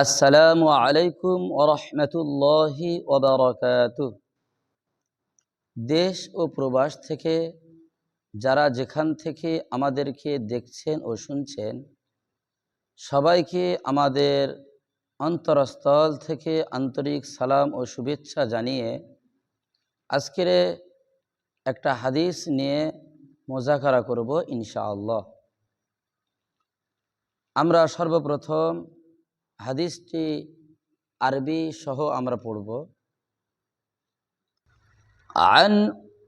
আসসালামু আলাইকুম ওয়া রাহমাতুল্লাহি ওয়া বারাকাতুহু। দেশ ও প্রবাস থেকে যারা যেখান থেকে আমাদেরকে দেখছেন ও শুনছেন, সবাইকে আমাদের অন্তরস্থল থেকে আন্তরিক সালাম ও শুভেচ্ছা জানিয়ে আজকের একটা হাদিস নিয়ে মোজাকারা করব ইনশাআল্লাহ। আমরা সর্বপ্রথম হাদিসটি আরবি সহ আমরা পড়ব। عن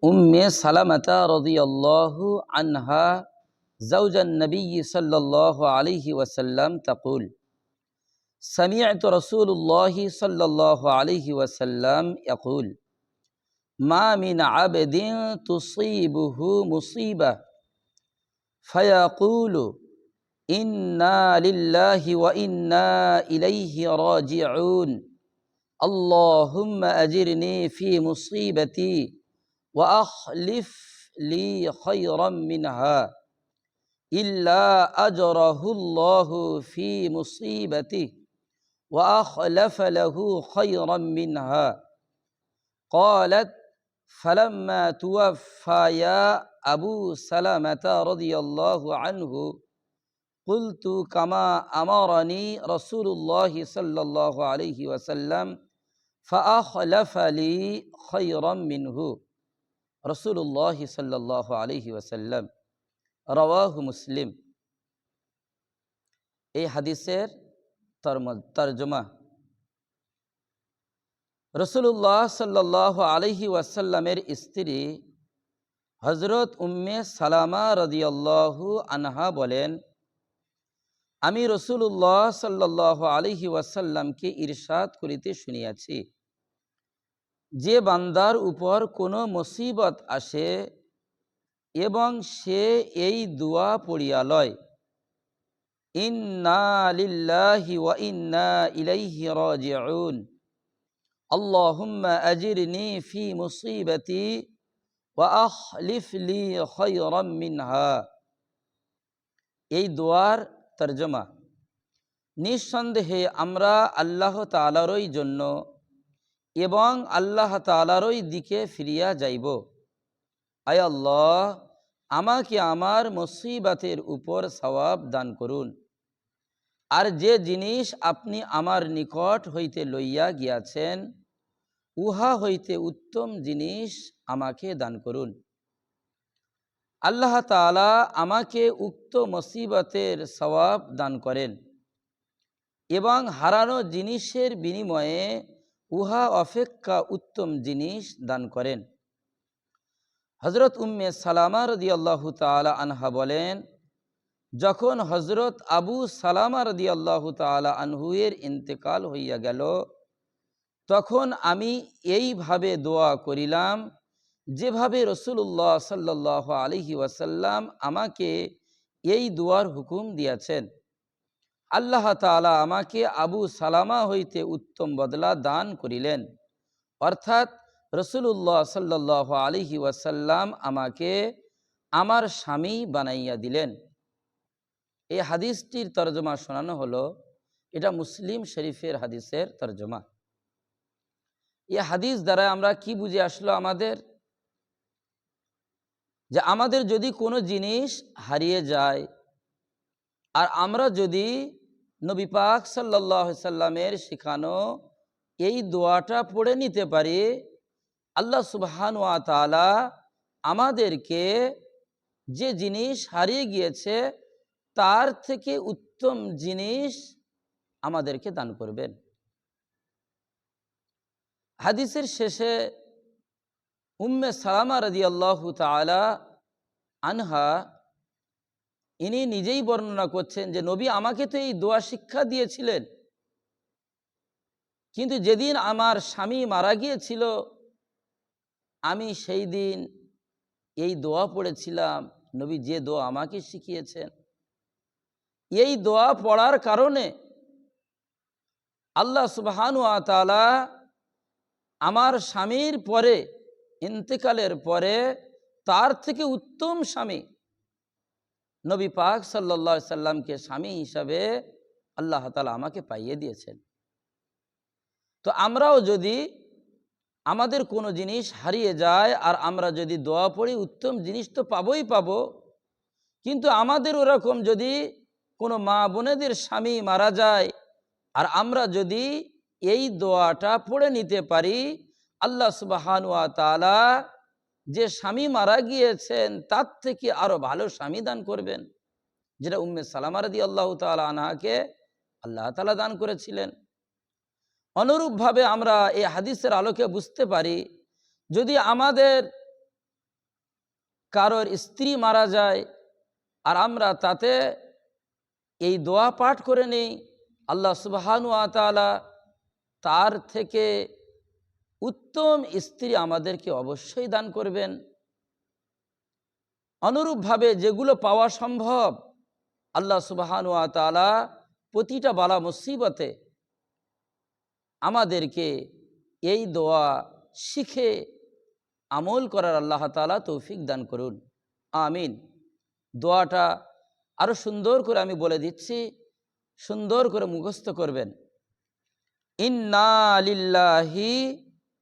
أم سلمة رضي الله عنها زوج النبي صلى الله عليه وسلم تقول سمعت رسول الله صلى الله عليه وسلم يقول ما من عبد تصيبه مصيبة فيقول إنا لله وإنا إليه راجعون اللهم أجرني في مصيبتي وأخلف لي خيرا منها إلا أجره الله في مصيبته وأخلف له خيرا منها قالت فلما توفى أبو سلمة رضي الله عنه قلت كما أمرني رسول الله صلى الله عليه وسلم فأخلف لي خيرا منه রসুল্লাহ সাল্লাল্লাহু আলাইহি ওয়াসাল্লাম। রাওয়াহু মুসলিম। এই হাদিসের তরজমা। রসুল্লাহ সাল্লাল্লাহু আলাইহি ওয়াসাল্লামের স্ত্রী হযরত উম্মে সালামা রাদিয়াল্লাহু আনহা বলেন, আমি রসুল্লাহ সাল্লাল্লাহু আলাইহি ওয়াসাল্লামকে ইরশাদ করিতে শুনিয়াছি, যে বান্দার উপর কোনো মুসিবত আসে এবং সে এই দোয়া পড়িয়া লয়, ইন্না লিল্লাহি ওয়া ইন্না ইলাইহি রাজিউন আল্লাহুম্মা আজিরনি ফি মুসিবাতি ওয়া আখলিফ লি খায়রাম মিনহা। এই দোয়ার তরজমা। নিঃসন্দেহে আমরা আল্লাহ তাআলারই জন্য এবং আল্লাহ তাআলারই দিকে ফিরিয়া যাইব। আয় আল্লাহ, আমাকে আমার মুসিবতের উপর সওয়াব দান করুন, আর যে জিনিস আপনি আমার নিকট হইতে লইয়া গিয়াছেন উহা হইতে উত্তম জিনিস আমাকে দান করুন। আল্লাহ তাআলা আমাকে উক্ত মুসিবতের সওয়াব দান করেন এবং হারানো জিনিসের বিনিময়ে উহা অপেক্ষা উত্তম জিনিস দান করেন। হযরত উম্মে সালামা রাদিয়াল্লাহু তাআলা আনহা বলেন, যখন হযরত আবু সালামা রাদিয়াল্লাহু তাআলা আনহু এর ইন্তেকাল হইয়া গেল, তখন আমি এইভাবে দোয়া করিলাম যেভাবে রাসূলুল্লাহ সাল্লাল্লাহু আলাইহি ওয়াসাল্লাম আমাকে এই দোয়ার হুকুম দিয়েছেন। আল্লাহ তাআলা আমাকে আবু সালামা হইতে উত্তম বদলা দান করিলেন, অর্থাৎ রাসূলুল্লাহ সাল্লাল্লাহু আলাইহি ওয়াসাল্লাম আমাকে আমার স্বামী বানাইয়া দিলেন। এই হাদিসটির তরজমা শোনানো হলো, এটা মুসলিম শরীফের হাদিসের তরজমা। এই হাদিস দ্বারা আমরা কি বুঝে আসলো আমাদের, যে আমাদের যদি কোনো জিনিস হারিয়ে যায় আর আমরা যদি নবী পাক সাল্লাল্লাহু আলাইহি সাল্লামের শেখানো এই দোয়াটা পড়ে নিতে পারি, আল্লাহ সুবহানাহু ওয়া তাআলা আমাদেরকে যে জিনিস হারিয়ে গিয়েছে তার থেকে উত্তম জিনিস আমাদেরকে দান করবেন। হাদিসের শেষে উম্মে সালামা রাদিয়াল্লাহু তাআলা আনহা ইনি নিজেই বর্ণনা করছেন যে নবী আমাকে তো এই দোয়া শিক্ষা দিয়েছিলেন, কিন্তু যেদিন আমার স্বামী মারা গিয়েছিল আমি সেই দিন এই দোয়া পড়েছিলাম, নবী যে দোয়া আমাকে শিখিয়েছেন। এই দোয়া পড়ার কারণে আল্লাহ সুবহানাহু ওয়া তাআলা আমার স্বামীর পরে, ইন্তেকালের পরে তার থেকে উত্তম স্বামী নবী পাক সাল্লাল্লাহু আলাইহি সাল্লামকে স্বামী হিসাবে আল্লাহ তাআলা আমাকে পাইয়ে দিয়েছেন। তো আমরাও যদি আমাদের কোনো জিনিস হারিয়ে যায় আর আমরা যদি দোয়া পড়ি, উত্তম জিনিস তো পাবোই পাবো, কিন্তু আমাদের ওরকম যদি কোনো মা বোনেদের স্বামী মারা যায় আর আমরা যদি এই দোয়াটা পড়ে নিতে পারি, আল্লাহ সুবহানাহু ওয়া তাআলা যে স্বামী মারা গিয়েছেন তার থেকে আরো ভালো স্বামী দান করবেন, যেটা উম্মে সালামা রাদিয়াল্লাহু তাআলা আনহাকে আল্লাহ তাআলা দান করেছিলেন। অনুরূপভাবে আমরা এই হাদিসের আলোকে বুঝতে পারি, যদি আমাদের কারোর স্ত্রী মারা যায় আর আমরা তাতে এই দোয়া পাঠ করে নেই, আল্লাহ সুবহানাহু ওয়া তাআলা তার থেকে উত্তম স্ত্রী আমাদেরকে অবশ্যই দান করবেন। অনুরূপভাবে যেগুলো পাওয়া সম্ভব, আল্লাহ সুবহানাহু ওয়া তাআলা প্রতিটা বালা মুসিবতে আমাদেরকে এই দোয়া শিখে আমল করার আল্লাহ তাআলা তৌফিক দান করুন, আমিন। দোয়াটা আরো সুন্দর করে আমি বলে দিচ্ছি, সুন্দর করে মুখস্থ করবেন। ইন্না লিল্লাহি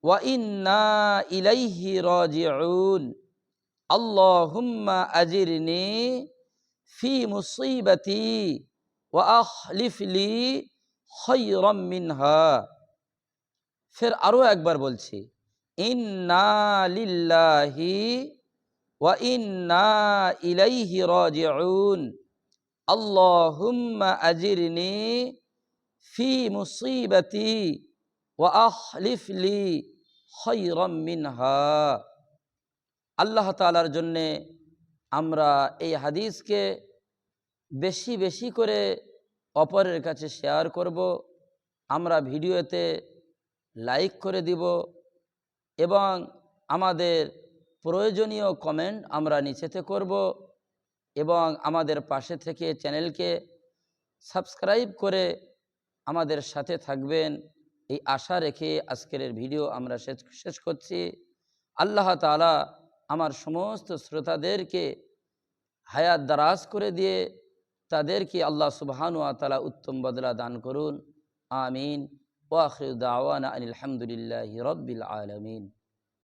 ওয়া ইন্না ইলাইহি রাজিউন, আল্লাহুম্মা আজিরনি ফি মুসিবাতি ওয়া আখলিফ লি খায়রাম মিনহা। ফের আরো একবার বলছি, ইন্না লিল্লাহি ওয়া ইন্না ইলাইহি রাজিউন, আল্লাহুম্মা আজিরনি ফি মুসিবাতি ওয়া আখলিফ লি খায়রাম মিনহা। আল্লাহ তাআলার জন্যে আমরা এই হাদিসকে বেশি বেশি করে অপরের কাছে শেয়ার করব, আমরা ভিডিওতে লাইক করে দিব এবং আমাদের প্রয়োজনীয় কমেন্ট আমরা নিচেতে করব এবং আমাদের পাশে থেকে চ্যানেলকে সাবস্ক্রাইব করে আমাদের সাথে থাকবেন, এই আশা রেখে আজকের ভিডিও আমরা শেষ করছি। আল্লাহ তাআলা আমার সমস্ত শ্রোতাদেরকে হায়াত দারাজ করে দিয়ে তাদেরকে আল্লাহ সুবহানাহু ওয়া তাআলা উত্তম বদলা দান করুন, আমিন। ওয়া আখিরু দাওয়ানা আনিল হামদুলিল্লাহি রাব্বিল আলামিন।